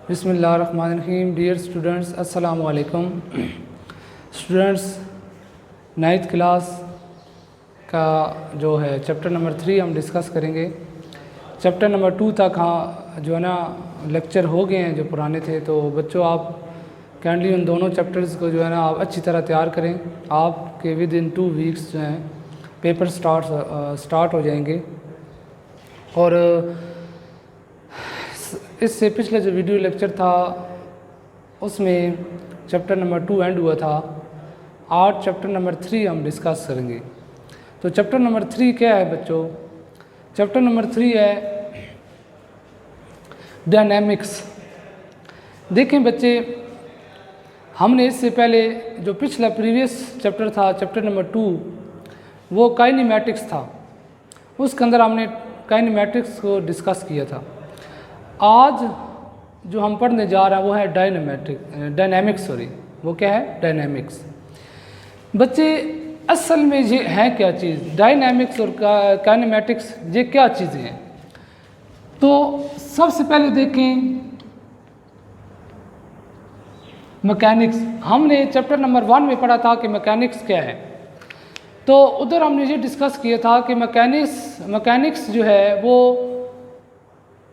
बिस्मिल्लाहिर्रहमानिर्रहीम। Dear students, अस्सलाम वालेकुम। स्टूडेंट्स, 9th क्लास का जो है चैप्टर नंबर 3 हम डिस्कस करेंगे। चैप्टर नंबर 2 तक जो है ना लेक्चर हो गए हैं जो पुराने थे। तो बच्चों, आप काइंडली उन दोनों चैप्टर्स को जो है ना आप अच्छी तरह तैयार करें। आपके विद इन 2 वीक्स जो हैं पेपर स्टार्ट हो जाएंगे। और इससे पिछले जो वीडियो लेक्चर था उसमें चैप्टर नंबर 2 एंड हुआ था। आज चैप्टर नंबर 3 हम डिस्कस करेंगे। तो चैप्टर नंबर 3 क्या है बच्चों? चैप्टर नंबर 3 है डायनेमिक्स। देखें बच्चे, हमने इससे पहले जो पिछला प्रीवियस चैप्टर था, चैप्टर नंबर 2, वो काइनेमैटिक्स था। उसके अंदर हमने काइनेमैटिक्स को डिस्कस किया था। आज जो हम पढ़ने जा रहे हैं वो है डायनेमिक्स। वो क्या है? डायनेमिक्स। बच्चे, असल में ये है क्या चीज़? डायनेमिक्स और काइनेमैटिक्स ये क्या चीज़ें हैं? तो सबसे पहले देखें मैकेनिक्स। हमने चैप्टर नंबर 1 में पढ़ा था कि मैकेनिक्स क्या है। तो उधर हमने ये डिस्कस किया था कि मैकेनिक्स जो है वो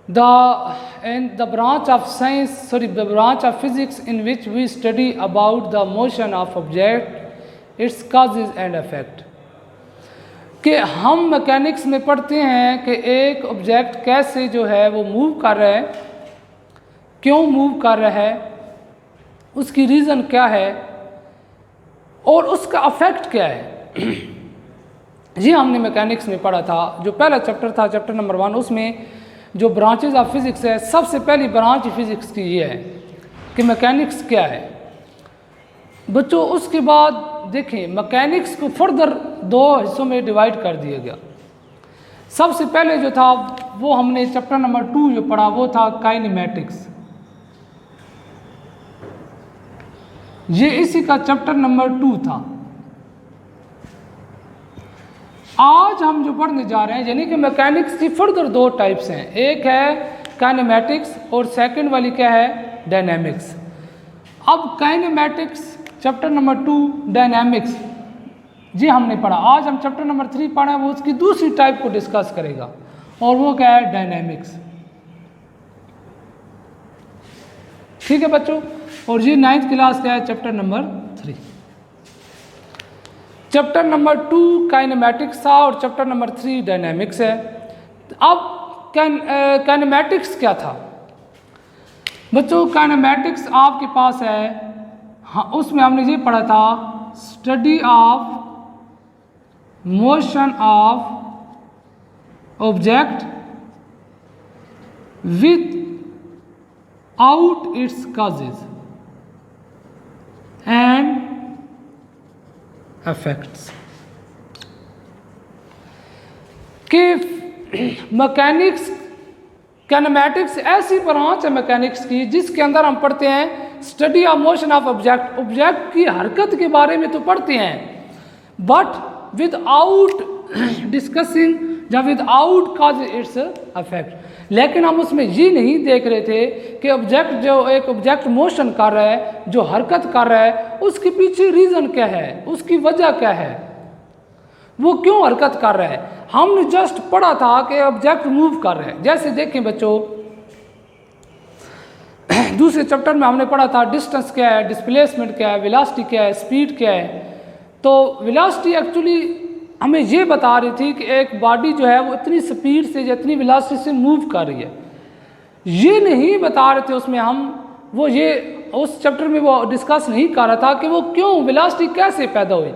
the branch of physics in which we study about the motion of object, its causes and effect। कि हम मैकेनिक्स में पढ़ते हैं कि एक ऑब्जेक्ट कैसे जो है वो मूव कर रहा है, क्यों मूव कर रहा है, उसकी रीज़न क्या है और उसका अफेक्ट क्या है। ये हमने मैकेनिक्स में पढ़ा था। जो पहला चैप्टर था, चैप्टर नंबर 1, उसमें जो ब्रांचेज ऑफ फिज़िक्स है, सबसे पहली ब्रांच फिज़िक्स की ये है कि मैकेनिक्स क्या है बच्चों। उसके बाद देखें, मैकेनिक्स को फर्दर 2 हिस्सों में डिवाइड कर दिया गया। सबसे पहले जो था वो हमने चैप्टर नंबर 2 जो पढ़ा वो था काइनेमैटिक्स। ये इसी का चैप्टर नंबर 2 था। आज हम जो पढ़ने जा रहे हैं, यानी कि मैकेनिक्स की फर्दर 2 टाइप्स हैं। एक है काइनेमैटिक्स और सेकंड वाली क्या है? डायनेमिक्स। अब काइनेमैटिक्स चैप्टर नंबर 2, डायनेमिक्स जी हमने पढ़ा। आज हम चैप्टर नंबर 3 पढ़ा, वो उसकी दूसरी टाइप को डिस्कस करेगा और वो क्या है? डायनेमिक्स। ठीक है बच्चों। और ये 9th क्लास का है chapter number 3। Chapter number 2 kinematics था और चैप्टर नंबर 3 डायनेमिक्स है। अब काइनेमैटिक्स क्या था बच्चों? काइनेमैटिक्स आपके पास है, हाँ, उसमें हमने ये पढ़ा था, study of motion of object with out its causes and effects. कि मैकेनिक्स, काइनेमैटिक्स ऐसी ब्रांच है मैकेनिक्स की जिसके अंदर हम पढ़ते हैं study of motion of object. Object की हरकत के बारे में तो पढ़ते हैं, बट विद आउट डिस्कसिंग या with out cause its effect. लेकिन हम उसमें ये नहीं देख रहे थे कि एक ऑब्जेक्ट मोशन कर रहा है, जो हरकत कर रहा है, उसके पीछे रीज़न क्या है, उसकी वजह क्या है, वो क्यों हरकत कर रहा है। हमने जस्ट पढ़ा था कि ऑब्जेक्ट मूव कर रहा है। जैसे देखें बच्चों, दूसरे चैप्टर में हमने पढ़ा था डिस्टेंस क्या है, डिस्प्लेसमेंट क्या है, वेलोसिटी क्या है, स्पीड क्या है। तो वेलोसिटी एक्चुअली हमें ये बता रही थी कि एक बॉडी जो है वो इतनी स्पीड से, इतनी वेलोसिटी से मूव कर रही है। ये नहीं बता रहे थे उसमें हम, वो ये उस चैप्टर में वो डिस्कस नहीं कर रहा था कि वो क्यों, वेलोसिटी कैसे पैदा हुई,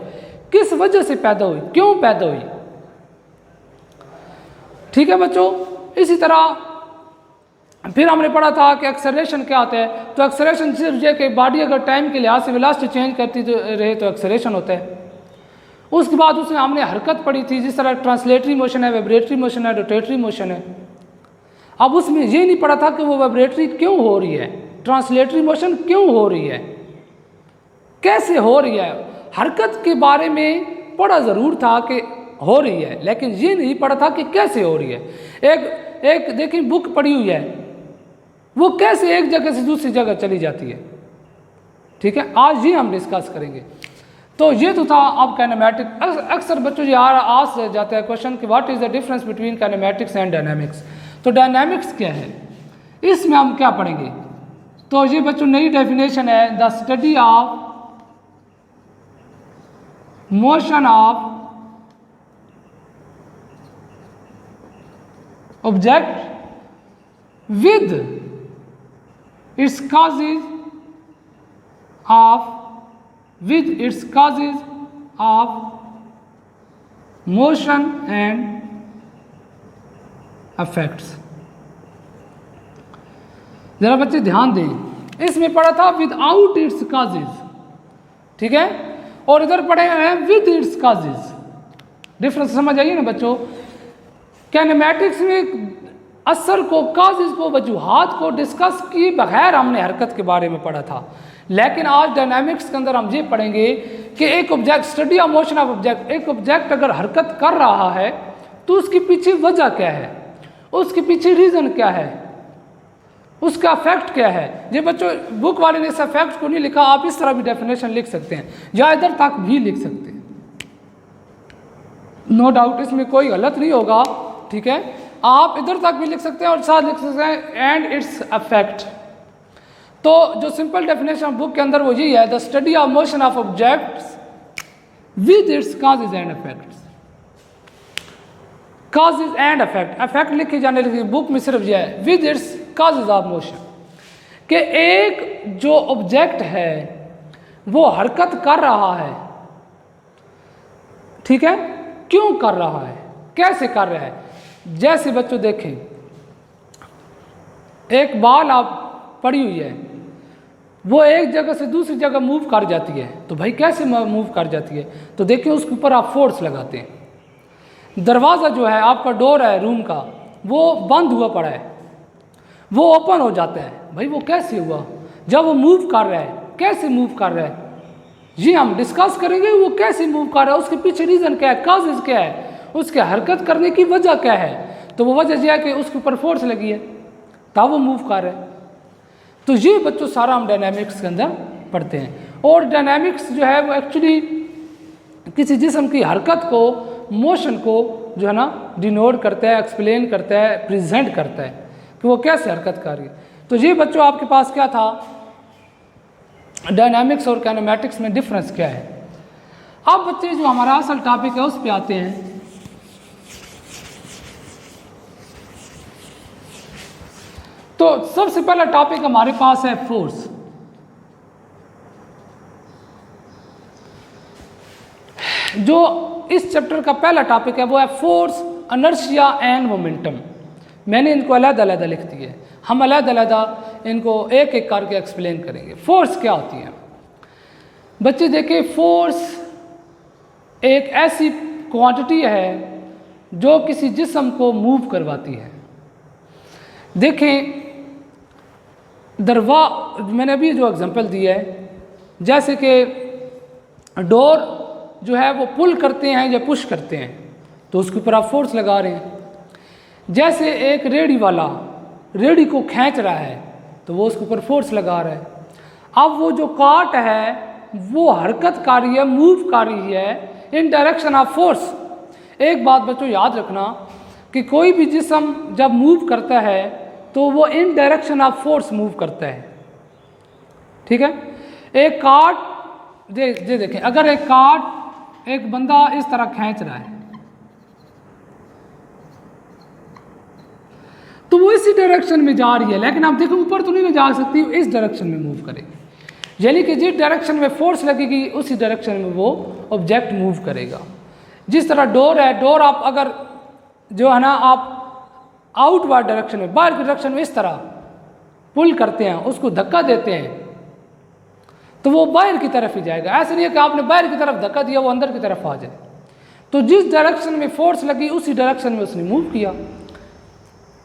किस वजह से पैदा हुई, क्यों पैदा हुई। ठीक है बच्चों। इसी तरह फिर हमने पढ़ा था कि एक्सेलरेशन क्या होता है। तो एक्सेलरेशन सिर्फ ये कि बॉडी अगर टाइम के लिहाज से वेलोसिटी चेंज करती रहे तो एक्सेलरेशन होता है। उसके बाद उसमें हमने हरकत पढ़ी थी, जिस तरह ट्रांसलेटरी मोशन है, वाइब्रेटरी मोशन है, रोटेटरी मोशन है। अब उसमें ये नहीं पढ़ा था कि वो वाइब्रेटरी क्यों हो रही है, ट्रांसलेटरी मोशन क्यों हो रही है, कैसे हो रही है। हरकत के बारे में पढ़ा ज़रूर था कि हो रही है, लेकिन ये नहीं पढ़ा था कि कैसे हो रही है। एक देखिए बुक पढ़ी हुई है, वो कैसे एक जगह से दूसरी जगह चली जाती है। ठीक है, आज ये हम डिस्कस करेंगे। तो ये तो था अब काइनेमैटिक। अक्सर बच्चों ये आज जाता है क्वेश्चन कि what is the difference between kinematics and dynamics. तो डायनामिक्स क्या है, इसमें हम क्या पढ़ेंगे। तो ये बच्चों नई डेफिनेशन है, the study of motion of object with its causes of motion and effects। जरा बच्चे ध्यान दें, इसमें पढ़ा था विदाउट इट्स causes, ठीक है, और इधर पढ़े हैं विद इट्स causes। डिफरेंस समझ आइए ना बच्चों। काइनेमैटिक्स में असर को, काजेज को, वजूहात को डिस्कस किए बगैर हमने हरकत के बारे में पढ़ा था। लेकिन आज डायनामिक्स के अंदर हम ये पढ़ेंगे कि एक object, study of motion of object, एक ऑब्जेक्ट अगर हरकत कर रहा है तो उसके पीछे वजह क्या है, उसके पीछे रीज़न क्या है, उसका इफेक्ट क्या है। ये बच्चों बुक वाले ने इस इफेक्ट को नहीं लिखा, आप इस तरह भी डेफिनेशन लिख सकते हैं या इधर तक भी लिख सकते हैं, नो डाउट इसमें कोई गलत नहीं होगा। ठीक है, आप इधर तक भी लिख सकते हैं और साथ लिख सकते हैं एंड इट्स इफेक्ट। तो जो सिंपल डेफिनेशन बुक के अंदर वो यही है, the study of motion of objects with its causes and effects. Causes and effect, effect लिखे जाने लगे बुक में सिर्फ यह है with its causes of motion, कि एक जो ऑब्जेक्ट है वो हरकत कर रहा है, ठीक है, क्यों कर रहा है, कैसे कर रहा है। जैसे बच्चों देखें, एक बॉल आप पड़ी हुई है, वो एक जगह से दूसरी जगह मूव कर जाती है, तो भाई कैसे मूव कर जाती है, तो देखिए उसके ऊपर आप फोर्स लगाते हैं। दरवाज़ा जो है आपका, डोर है रूम का, वो बंद हुआ पड़ा है, वो ओपन हो जाता है, भाई वो कैसे हुआ, जब वो मूव कर रहा है, कैसे मूव कर रहा है, जी हम डिस्कस करेंगे वो कैसे मूव कर रहा है, उसके पीछे रीज़न क्या है, काजेज क्या है, उसके हरकत करने की वजह क्या है। तो वो वजह यह है कि उसके ऊपर फोर्स लगी है तब वो मूव कर रहा है। तो ये बच्चों सारा हम डायनामिक्स के अंदर पढ़ते हैं। और डायनामिक्स जो है वो एक्चुअली किसी जिस्म की हरकत को, मोशन को जो है ना डिनोट करता है, एक्सप्लेन करता है, प्रेजेंट करता है कि वो कैसे हरकत कर रही है। तो ये बच्चों आपके पास क्या था, डायनामिक्स और काइनेमैटिक्स में डिफरेंस क्या है। अब बच्चे जो हमारा असल टॉपिक है उस पे आते हैं। तो सबसे पहला टॉपिक हमारे पास है फोर्स। जो इस चैप्टर का पहला टॉपिक है वो है फोर्स, इनर्शिया एंड मोमेंटम। मैंने इनको अलग-अलग लिख दिए, हम अलग-अलग इनको एक एक करके एक्सप्लेन करेंगे। फोर्स क्या होती है बच्चे, देखिए फोर्स एक ऐसी क्वांटिटी है जो किसी जिस्म को मूव करवाती है। देखें मैंने अभी जो एग्जांपल दिया है, जैसे कि डोर जो है वो पुल करते हैं या पुश करते हैं तो उसके ऊपर आप फोर्स लगा रहे हैं। जैसे एक रेडी वाला रेडी को खींच रहा है तो वो उसके ऊपर फोर्स लगा रहा है। अब वो जो कार्ट है वो हरकत कर रही है, मूव कर रही है इन डायरेक्शन ऑफ फोर्स। एक बात बच्चों याद रखना कि कोई भी जिस्म जब मूव करता है तो वो इन डायरेक्शन ऑफ फोर्स मूव करता है, ठीक है। एक कार्ट देखें, अगर एक कार्ट एक बंदा इस तरह खींच रहा है तो वो इसी डायरेक्शन में जा रही है, लेकिन आप देखो ऊपर तो नहीं जा सकती, इस डायरेक्शन में मूव करेगी। यानी कि जिस डायरेक्शन में फोर्स लगेगी उसी डायरेक्शन में वो ऑब्जेक्ट मूव करेगा। जिस तरह डोर है, डोर आप अगर जो है ना आप आउटवर्ड डायरेक्शन में, बाहर की डायरेक्शन में इस तरह पुल करते हैं, उसको धक्का देते हैं तो वो बाहर की तरफ ही जाएगा। ऐसा नहीं है कि आपने बाहर की तरफ धक्का दिया वो अंदर की तरफ आ जाए। तो जिस डायरेक्शन में फोर्स लगी उसी डायरेक्शन में उसने मूव किया।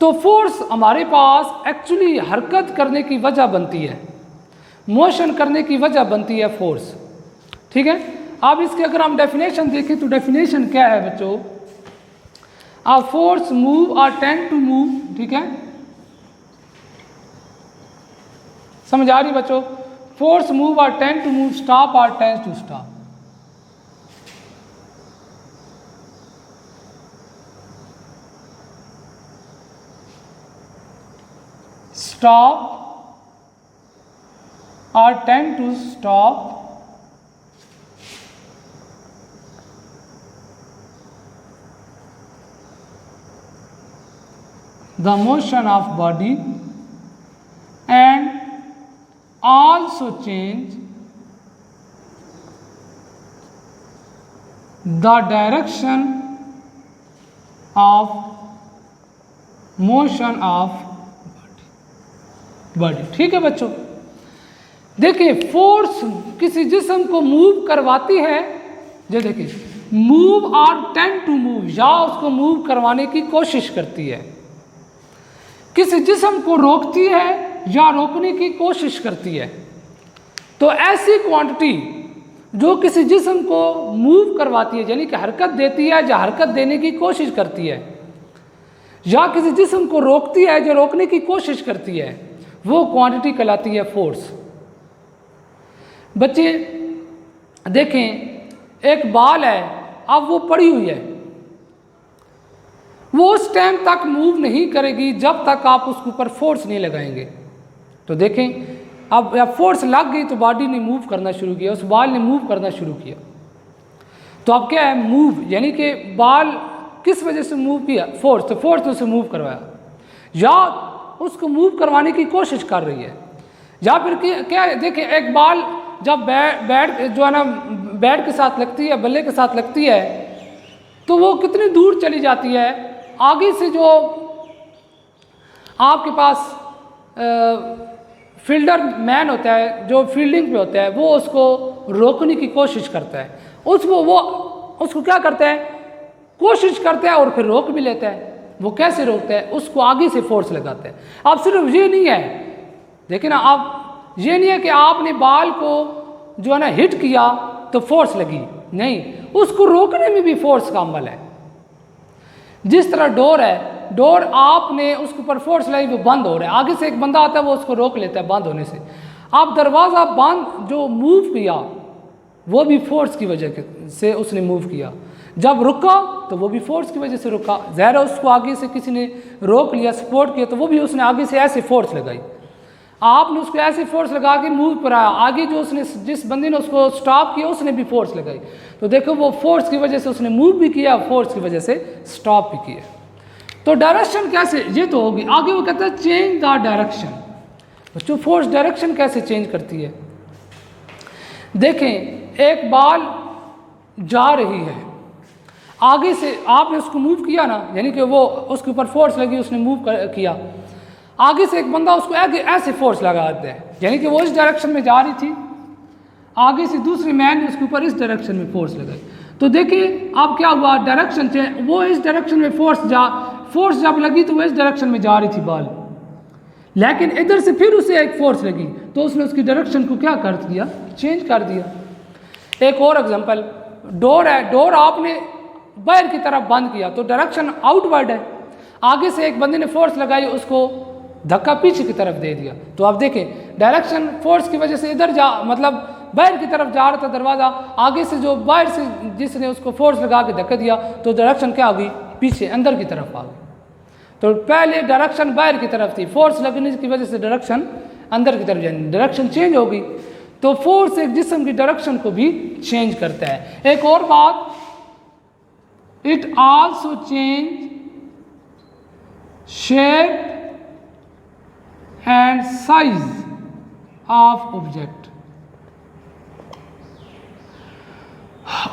तो फोर्स हमारे पास एक्चुअली हरकत करने की वजह बनती है, मोशन करने की वजह बनती है फोर्स, ठीक है। अब इसके अगर हम डेफिनेशन देखें तो डेफिनेशन क्या है बच्चों, आ फोर्स मूव और टेंड टू मूव, ठीक है, समझ आ रही बच्चों? Force move or tend to move, stop or tend to stop. Stop or tend to stop the motion of body and also change the direction of motion of body. ठीक है बच्चों, देखिए फोर्स किसी जिस्म को मूव करवाती है, जो देखिए मूव और टेंड टू मूव, या उसको मूव करवाने की कोशिश करती है, किसी जिस्म को रोकती है या रोकने की कोशिश करती है। तो ऐसी क्वांटिटी जो किसी जिस्म को मूव करवाती है, यानी कि हरकत देती है या हरकत देने की कोशिश करती है, या किसी जिस्म को रोकती है या रोकने की कोशिश करती है, वो क्वांटिटी कहलाती है फोर्स। बच्चे देखें, एक बॉल है, अब वो पड़ी हुई है, वो उस टाइम तक मूव नहीं करेगी जब तक आप उसके ऊपर फोर्स नहीं लगाएंगे। तो देखें, अब फोर्स लग गई तो बॉडी ने मूव करना शुरू किया, उस बॉल ने मूव करना शुरू किया। तो अब क्या है, मूव, यानी कि बॉल किस वजह से मूव किया, फोर्स, तो फोर्स ने उसे मूव करवाया, या उसको मूव करवाने की कोशिश कर रही है, या फिर क्या है, देखिए एक बॉल जब बैट जो है ना बैट के साथ लगती है, बल्ले के साथ लगती है, तो वो कितनी दूर चली जाती है। आगे से जो आपके पास फील्डर मैन होता है, जो फील्डिंग पे होता है, वो उसको रोकने की कोशिश करता है, वो उसको क्या करता है, कोशिश करता है और फिर रोक भी लेता है। वो कैसे रोकता है, उसको आगे से फोर्स लगाता है। अब सिर्फ ये नहीं है, देखिए ना, अब ये नहीं है कि आपने बॉल को जो है ना हिट किया तो फोर्स लगी, नहीं, उसको रोकने में भी फोर्स का अमल है। जिस तरह डोर है, डोर आपने उसके ऊपर फोर्स लाई, वो बंद हो रहा है, आगे से एक बंदा आता है, वो उसको रोक लेता है बंद होने से। आप दरवाज़ा बंद जो मूव किया, वो भी फोर्स की वजह से उसने मूव किया। जब रुका तो वो भी फोर्स की वजह से रुका। ज़ाहिर है उसको आगे से किसी ने रोक लिया, सपोर्ट किया, तो वो भी उसने आगे से ऐसे फोर्स लगाई। आपने उसको ऐसे फोर्स लगा के मूव कराया, आगे जो उसने जिस बंदे ने उसको स्टॉप किया उसने भी फोर्स लगाई। तो देखो वो फोर्स की वजह से उसने मूव भी किया, फोर्स की वजह से स्टॉप भी किया। तो डायरेक्शन कैसे, ये तो होगी। आगे वो कहता है चेंज द डायरेक्शन। बच्चों फोर्स डायरेक्शन कैसे चेंज करती है? देखें, एक बॉल जा रही है, आगे से आपने उसको मूव किया ना, यानी कि वो उसके ऊपर फोर्स लगी, उसने मूव किया, आगे से एक बंदा उसको ऐसे फोर्स लगा देता है, यानी कि वो इस डायरेक्शन में जा रही थी, आगे से दूसरी मैन ने उसके ऊपर इस डायरेक्शन में फोर्स लगाई। तो देखिए अब क्या हुआ, डायरेक्शन चेंज, वो इस डायरेक्शन में फोर्स जब लगी तो वो इस डायरेक्शन में जा रही थी बॉल, लेकिन इधर से फिर उसे एक फोर्स लगी तो उसने उसकी डायरेक्शन को क्या कर दिया, चेंज कर दिया। एक और एग्जांपल, डोर है, डोर आपने बाहर की तरफ बंद किया तो डायरेक्शन आउटवर्ड है, आगे से एक बंदे ने फोर्स लगाई, उसको धक्का पीछे की तरफ दे दिया। तो आप देखें डायरेक्शन फोर्स की वजह से इधर मतलब बाहर की तरफ जा रहा था दरवाज़ा, आगे से जो बाहर से जिसने उसको फोर्स लगा के धक्का दिया तो डायरेक्शन क्या हो गई, पीछे अंदर की तरफ आ गई। तो पहले डायरेक्शन बाहर की तरफ थी, फोर्स लगने की वजह से डायरेक्शन अंदर की तरफ जानी, डायरेक्शन चेंज हो गई। तो फोर्स एक जिस्म की डायरेक्शन को भी चेंज करता है। एक और बात, it also change shape and size of object.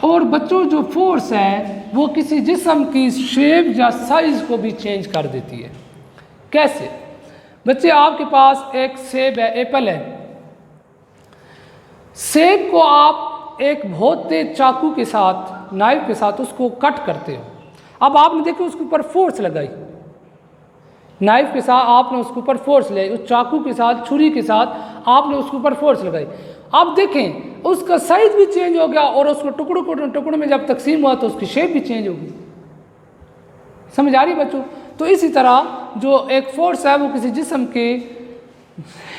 और बच्चों जो फोर्स है वो किसी जिस्म की शेप या साइज को भी चेंज कर देती है। कैसे? बच्चे आपके पास एक सेब है, एप्पल है, सेब को आप एक बहुत तेज चाकू के साथ, नाइफ के साथ उसको कट करते हो। अब आपने देखो उसके ऊपर फोर्स लगाई, नाइफ के साथ आपने उसके ऊपर फोर्स लगाई, उस चाकू के साथ, छुरी के साथ आपने उसके ऊपर फोर्स लगाई। अब देखें उसका साइज भी चेंज हो गया और उसको टुकड़ों में जब तकसीम हुआ तो उसकी शेप भी चेंज होगी। समझ आ रही बच्चों? तो इसी तरह जो एक फोर्स है वो किसी जिस्म के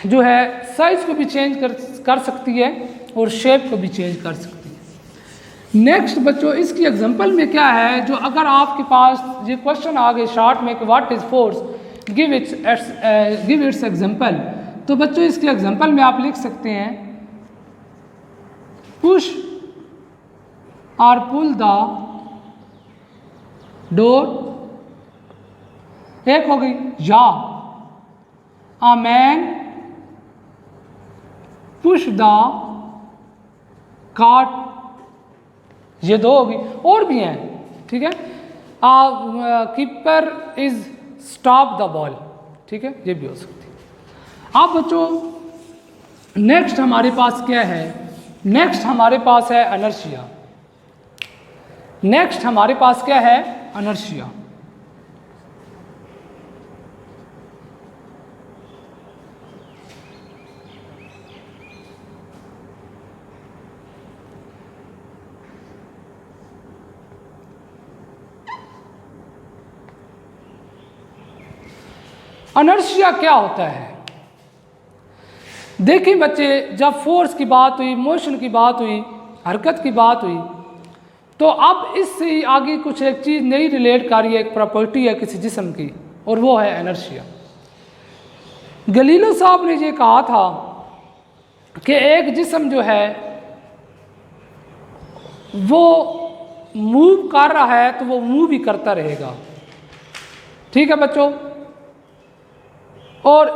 जो है साइज को भी चेंज कर सकती है और शेप को भी चेंज कर सकती है। नेक्स्ट बच्चों, इसकी एग्जांपल में क्या है, जो अगर आपके पास ये क्वेश्चन आ गए शॉर्ट में कि what is force, give its example, तो बच्चों इसके एग्जांपल में आप लिख सकते हैं पुश और पुल द डोर, एक हो गई, या a man push the cart, ये दो होगी, और भी हैं, ठीक है। Keeper is stop the ball, ठीक है, ये भी हो सकती है। अब बच्चों नेक्स्ट हमारे पास क्या है, नेक्स्ट हमारे पास है अनर्शिया। नेक्स्ट हमारे पास क्या है, अनर्शिया। अनर्शिया क्या होता है? देखिए बच्चे, जब फोर्स की बात हुई, मोशन की बात हुई, हरकत की बात हुई, तो अब इससे आगे कुछ एक चीज़ नई रिलेट कर रही है, एक प्रॉपर्टी है किसी जिस्म की, और वो है एनर्शिया। गलीलो साहब ने ये कहा था कि एक जिस्म जो है वो मूव कर रहा है तो वो मूव ही करता रहेगा, ठीक है बच्चों, और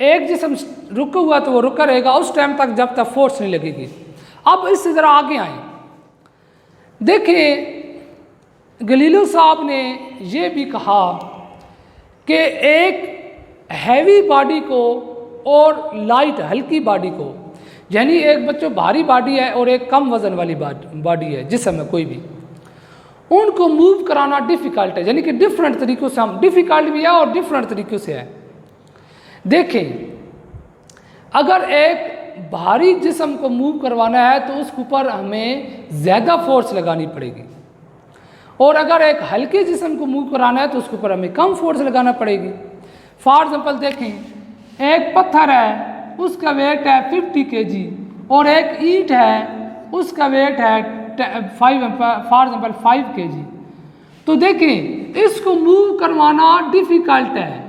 एक जिस्म रुका हुआ तो वो रुका रहेगा उस टाइम तक जब तक फोर्स नहीं लगेगी। अब इससे ज़रा आगे आए, देखिए गलीलो साहब ने ये भी कहा कि एक हैवी बॉडी को और लाइट हल्की बॉडी को, यानी एक बच्चों भारी बॉडी है और एक कम वजन वाली बॉडी है जिसम है कोई भी, उनको मूव कराना डिफ़िकल्ट है, यानी कि डिफरेंट तरीक़ों से, हम डिफ़िकल्ट भी है और डिफरेंट तरीक़ों से है। देखें, अगर एक भारी जिस्म को मूव करवाना है तो उसके ऊपर हमें ज़्यादा फोर्स लगानी पड़ेगी, और अगर एक हल्के जिस्म को मूव कराना है तो उसके ऊपर हमें कम फोर्स लगाना पड़ेगी। फॉर एग्जांपल देखें, एक पत्थर है उसका वेट है 50 kg और एक ईंट है उसका वेट है फॉर एग्जांपल 5 kg, तो देखें इसको मूव करवाना डिफ़िकल्ट है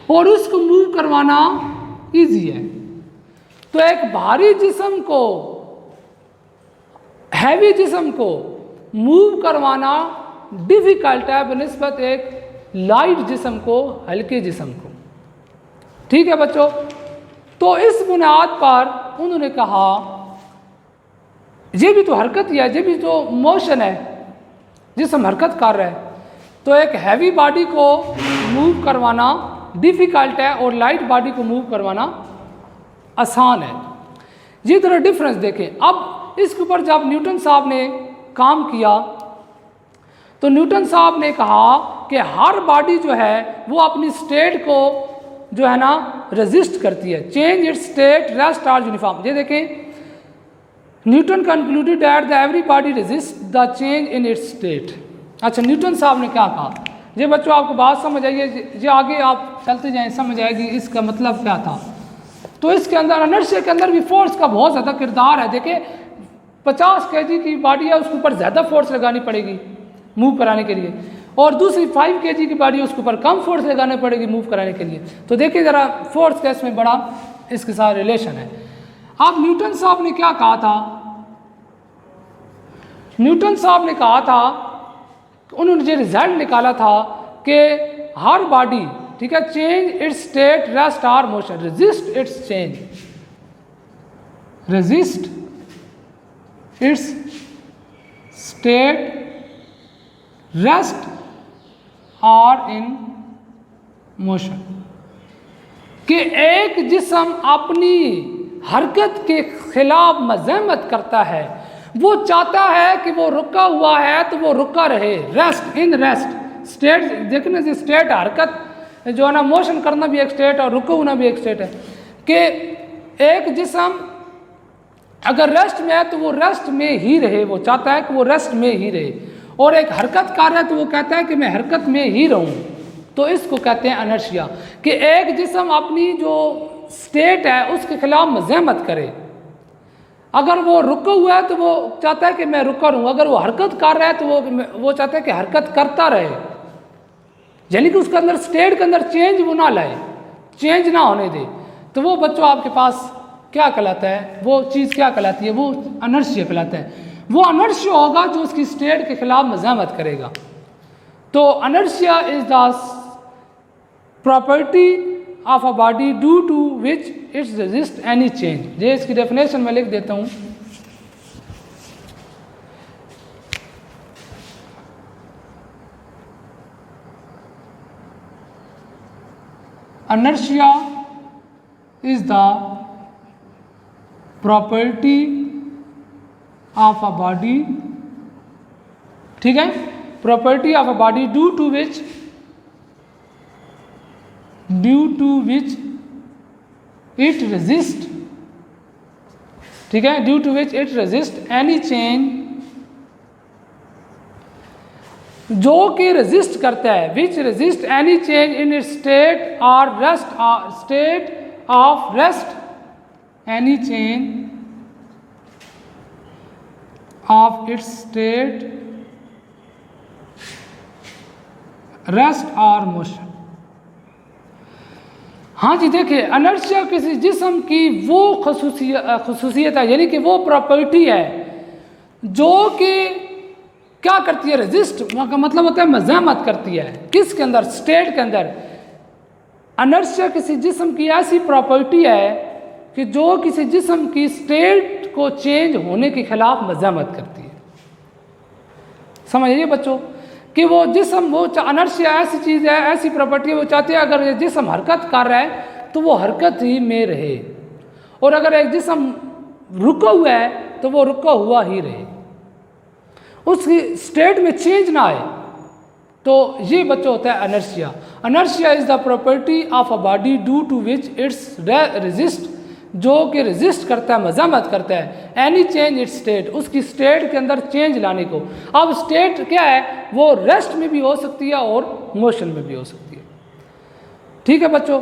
और उसको मूव करवाना इजी है। तो एक भारी जिस्म को, हैवी जिस्म को मूव करवाना डिफ़िकल्ट है बनिस्बत एक लाइट जिस्म को, हल्के जिस्म को, ठीक है बच्चों। तो इस बुनियाद पर उन्होंने कहा ये भी तो हरकत ही है, ये भी तो मोशन है, जिस्म हरकत कर रहा है, तो एक हैवी बॉडी को मूव करवाना डिफ़िकल्ट है और लाइट बॉडी को मूव करवाना आसान है। ये तरह डिफरेंस देखें। अब इसके ऊपर जब न्यूटन साहब ने काम किया तो न्यूटन साहब ने कहा कि हर बॉडी जो है वो अपनी स्टेट को जो है ना रेजिस्ट करती है, change its state, rest or uniform. ये देखें, Newton concluded that the every body resist the change in its state. अच्छा, न्यूटन साहब ने क्या कहा? ये बच्चों आपको बात समझ आइए, ये आगे आप चलते जाएं समझ आएगी इसका मतलब क्या था। तो इसके अंदर इनर्शिया के अंदर भी फोर्स का बहुत ज़्यादा किरदार है। देखिए 50 kg की बॉडी है, उसके ऊपर ज़्यादा फोर्स लगानी पड़ेगी मूव कराने के लिए, और दूसरी 5 kg की बॉडी है, उसके ऊपर कम फोर्स लगानी पड़ेगी मूव कराने के लिए। तो देखिए ज़रा फोर्स का इसमें बड़ा इसके साथ रिलेशन है। अब न्यूटन साहब ने क्या कहा था? न्यूटन साहब ने कहा था, उन्होंने जो रिजल्ट निकाला था कि हर बॉडी, ठीक है, change its state, rest or motion, resist its change, resist its state, rest or in motion, कि एक जिस्म अपनी हरकत के खिलाफ मज़ाहमत करता है, वो चाहता है कि वो रुका हुआ है तो वो रुका रहे, रेस्ट इन रेस्ट स्टेट। देखने से स्टेट हरकत जो है ना, मोशन करना भी एक स्टेट और रुका होना भी एक स्टेट है, कि एक जिस्म अगर रेस्ट में है तो वो रेस्ट में ही रहे, वो चाहता है कि वो रेस्ट में ही रहे, और एक हरकत कर रहा है तो वो कहता है कि मैं हरकत में ही रहूं, तो इसको कहते हैं अनर्शिया, कि एक जिस्म अपनी जो स्टेट है उसके खिलाफ मज़ाहमत करे। अगर वो रुका हुआ है तो वो चाहता है कि मैं रुका रहूँ, अगर वो हरकत कर रहा है तो वो चाहता है कि हरकत करता रहे, यानी कि उसके अंदर स्टेट के अंदर चेंज वो ना लाए, चेंज ना होने दे। तो वो बच्चों आपके पास क्या कहलाता है, वो चीज़ क्या कहलाती है, वो अनर्शिया कहलाता है। वो अनर्शिया होगा जो उसकी स्टेट के खिलाफ मज़ाहमत करेगा। तो inertia is the property of a body due to which its resist any change. ये इसकी डेफिनेशन में लिख देता हूँ। Inertia is the property of a body, ठीक है, property of a body due to which it resist, ठीक है, due to which it resist any change, जो कि रेजिस्ट करता है, which resist any change in its state और rest, state of rest, any change of its state rest और motion. हाँ जी, देखिए अनर्शिया किसी जिस्म की वो खसूसियत है, यानी कि वो प्रॉपर्टी है जो कि क्या करती है, रेजिस्ट का मतलब होता है मज़ाहमत करती है। किसके अंदर, स्टेट के अंदर। अनर्शिया किसी जिस्म की ऐसी प्रॉपर्टी है कि जो किसी जिस्म की स्टेट को चेंज होने के खिलाफ मज़ाहमत करती है। समझिए बच्चों कि वो जिस्म, वो अनर्शिया ऐसी चीज़ है, ऐसी प्रॉपर्टी है, वो चाहती है अगर ये जिस्म हरकत कर रहा है तो वो हरकत ही में रहे, और अगर एक जिस्म रुका हुआ है तो वो रुका हुआ ही रहे, उसकी स्टेट में चेंज ना आए। तो ये बच्चों होता है inertia. Inertia is the property of a body due to which its resist, जो कि रेजिस्ट करता है, मज़ाहमत करता है, एनी चेंज इट्स स्टेट, उसकी स्टेट के अंदर चेंज लाने को। अब स्टेट क्या है, वो रेस्ट में भी हो सकती है और मोशन में भी हो सकती है। ठीक है बच्चों,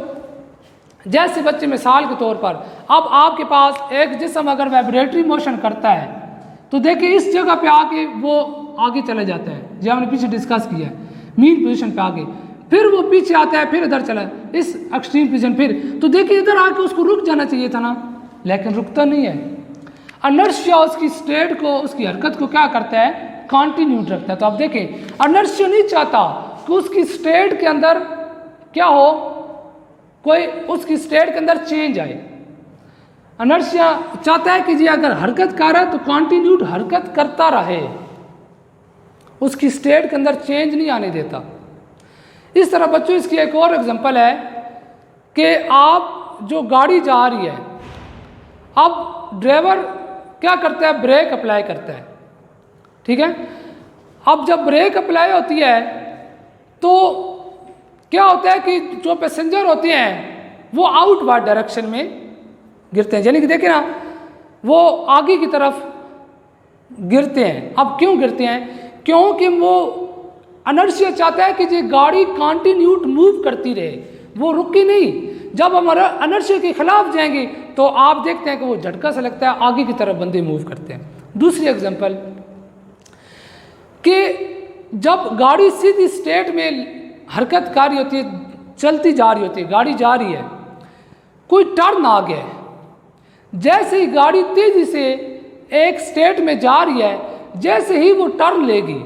जैसे बच्चे मिसाल के तौर पर, अब आपके पास एक जिस्म अगर वाइब्रेटरी मोशन करता है तो देखिए इस जगह पे आके वो आगे चला जाता है, जो हमने पीछे डिस्कस किया है, मीन पोजीशन पे आगे, फिर वो पीछे आता है, फिर इधर चला इस एक्सट्रीम पोजीशन, फिर तो देखिए इधर आके उसको रुक जाना चाहिए था ना, लेकिन रुकता नहीं है। अनर्शिया उसकी स्टेट को, उसकी हरकत को क्या करता है, कंटिन्यूड रखता है। तो आप देखें अनर्शिया नहीं चाहता कि उसकी स्टेट के अंदर क्या हो, कोई उसकी स्टेट के अंदर चेंज आए। अनर्शिया चाहता है कि जी अगर हरकत कर रहा है तो कंटिन्यूड हरकत करता रहे, उसकी स्टेट के अंदर चेंज नहीं आने देता। इस तरह बच्चों इसकी एक और एग्जांपल है कि आप जो गाड़ी जा रही है, अब ड्राइवर क्या करता है, ब्रेक अप्लाई करता है, ठीक है। अब जब ब्रेक अप्लाई होती है तो क्या होता है कि जो पैसेंजर होते हैं वो आउटवर्ड डायरेक्शन में गिरते हैं, यानी कि देखिए ना वो आगे की तरफ गिरते हैं। अब क्यों गिरते हैं, क्योंकि वो अनर्शिया चाहता है कि ये गाड़ी कंटिन्यूट मूव करती रहे, वो रुकी नहीं। जब हम अनर्शिया के खिलाफ जाएंगे तो आप देखते हैं कि वो झटका सा लगता है, आगे की तरफ बंदे मूव करते हैं। दूसरी एग्जांपल कि जब गाड़ी सीधी स्टेट में हरकत कर रही होती है, चलती जा रही होती है, गाड़ी जा रही है, कोई टर्न आ गया है, जैसे ही गाड़ी तेजी से एक स्टेट में जा रही है, जैसे ही वो टर्न लेगी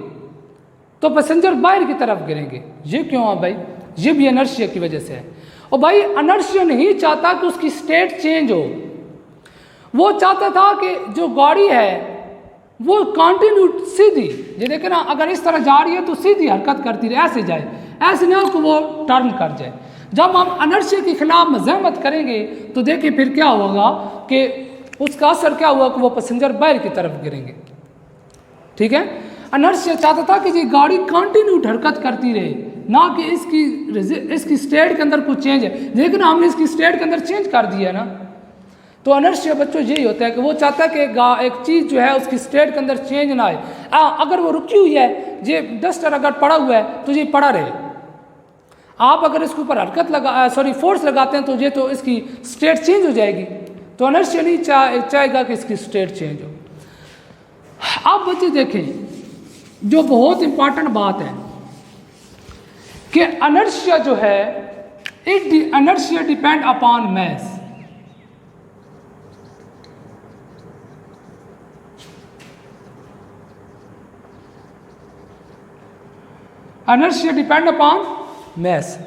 तो पैसेंजर बाहर की तरफ गिरेंगे। ये क्यों है भाई, ये भी अनर्शिया की वजह से है। और भाई अनर्शिया नहीं चाहता कि उसकी स्टेट चेंज हो, वो चाहता था कि जो गाड़ी है वो कंटिन्यू सीधी, ये देखे ना अगर इस तरह जा रही है तो सीधी हरकत करती रहे, ऐसे जाए, ऐसे नहीं हो कि वो टर्न कर जाए। जब हम अनर्शिया के खिलाफ मज़ाहमत करेंगे तो देखिए फिर क्या होगा कि उसका असर क्या हुआ कि वो पैसेंजर बाहर की तरफ गिरेंगे। ठीक है, अनर्शिया चाहता था कि ये गाड़ी कंटिन्यू हरकत करती रहे, ना कि इसकी स्टेट के अंदर कुछ चेंज है, लेकिन हमने इसकी स्टेट के अंदर चेंज कर दिया ना। तो अनर्शिया बच्चों यही होता है कि वो चाहता है कि एक चीज़ जो है उसकी स्टेट के अंदर चेंज ना आए। अगर वो रुकी हुई है, ये डस्टर अगर पड़ा हुआ है तो ये पड़ा रहे, आप अगर इसके ऊपर फोर्स लगाते हैं तो ये तो इसकी स्टेट चेंज हो जाएगी, तो इनर्शिया नहीं चाहेगा कि इसकी स्टेट चेंज हो। अब बच्चे देखें जो बहुत इंपॉर्टेंट बात है कि इनर्शिया जो है, inertia depend upon mass. Inertia depend upon mass.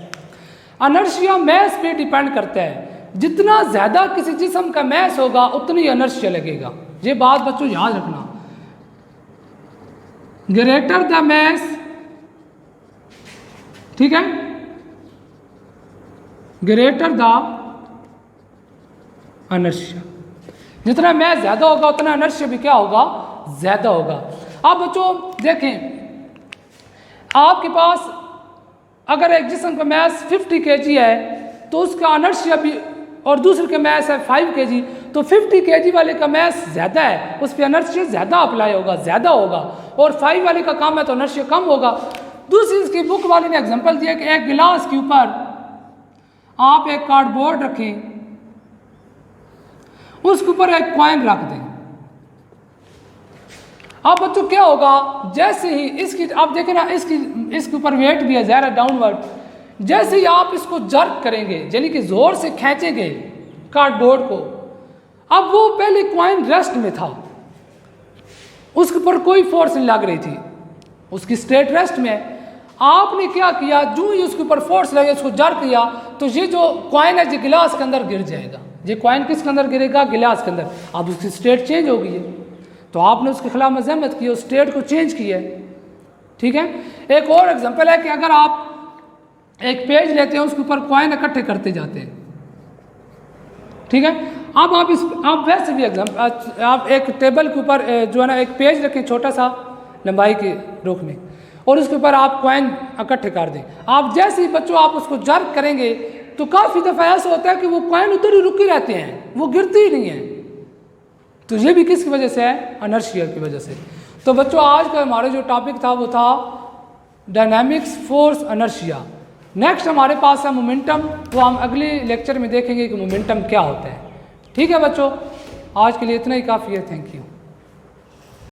Inertia mass पे डिपेंड करता है। जितना ज्यादा किसी जिस्म का मास होगा उतनी इनर्शिया लगेगा। ये बात बच्चों याद रखना। ग्रेटर द मास, ठीक है, ग्रेटर द इनर्शिया, जितना मास ज्यादा होगा उतना इनर्शिया भी क्या होगा, ज्यादा होगा। अब बच्चों देखें, आपके पास अगर एक जिस्म का मास 50 kg है तो उसका इनर्शिया भी, और दूसरे का मास है 5 kg, तो 50 kg वाले का मास ज़्यादा है, उस पर इनर्शिया ज़्यादा अप्लाई होगा, ज़्यादा होगा, और 5 वाले का काम है तो इनर्शिया कम होगा। दूसरी इसकी बुक वाले ने एग्जांपल दिया कि एक गिलास के ऊपर आप एक कार्डबोर्ड रखें, उसके ऊपर एक कॉइन रख दें। अब बच्चों क्या होगा, जैसे ही इसकी आप देखें ना, इसके ऊपर वेट भी है ज़्यादा डाउनवर्ड, जैसे ही आप इसको जर्क करेंगे यानी कि जोर से खींचेंगे कार्डबोर्ड को, अब वो पहले कॉइन रेस्ट में था, उसके ऊपर कोई फोर्स नहीं लग रही थी, उसकी स्टेट रेस्ट में। आपने क्या किया, जो ही उसके ऊपर फोर्स लगे, उसको जर्क किया, तो ये जो कॉइन है ये गिलास के अंदर गिर जाएगा। ये कॉइन किसके अंदर गिरेगा, गिलास के अंदर। अब उसकी स्टेट चेंज हो गई है, तो आपने उसके खिलाफ मजम्मत की, उस स्टेट को चेंज किया है, ठीक है। एक और एग्जांपल है कि अगर आप एक पेज लेते हैं, उसके ऊपर कॉइन इकट्ठे करते जाते हैं, ठीक है। अब आप वैसे भी एग्जाम्पल, आप एक टेबल के ऊपर जो है ना एक पेज रखें छोटा सा लंबाई के रुख में, और उसके ऊपर आप कॉइन इकट्ठे कर दें। आप जैसे ही बच्चों आप उसको जर्क करेंगे तो काफ़ी दफ़ा ऐसा होता है कि वो कॉइन उधर ही रुके रहते हैं, वो गिरते ही नहीं है। तो ये भी किसकी वजह से है, इनर्शिया की वजह से। तो बच्चों आज का हमारा जो टॉपिक था वो था डायनामिक्स, फोर्स, इनर्शिया। नेक्स्ट हमारे पास है मोमेंटम, वो हम अगले लेक्चर में देखेंगे कि मोमेंटम क्या होता है। ठीक है बच्चों, आज के लिए इतना ही काफ़ी है। Thank you.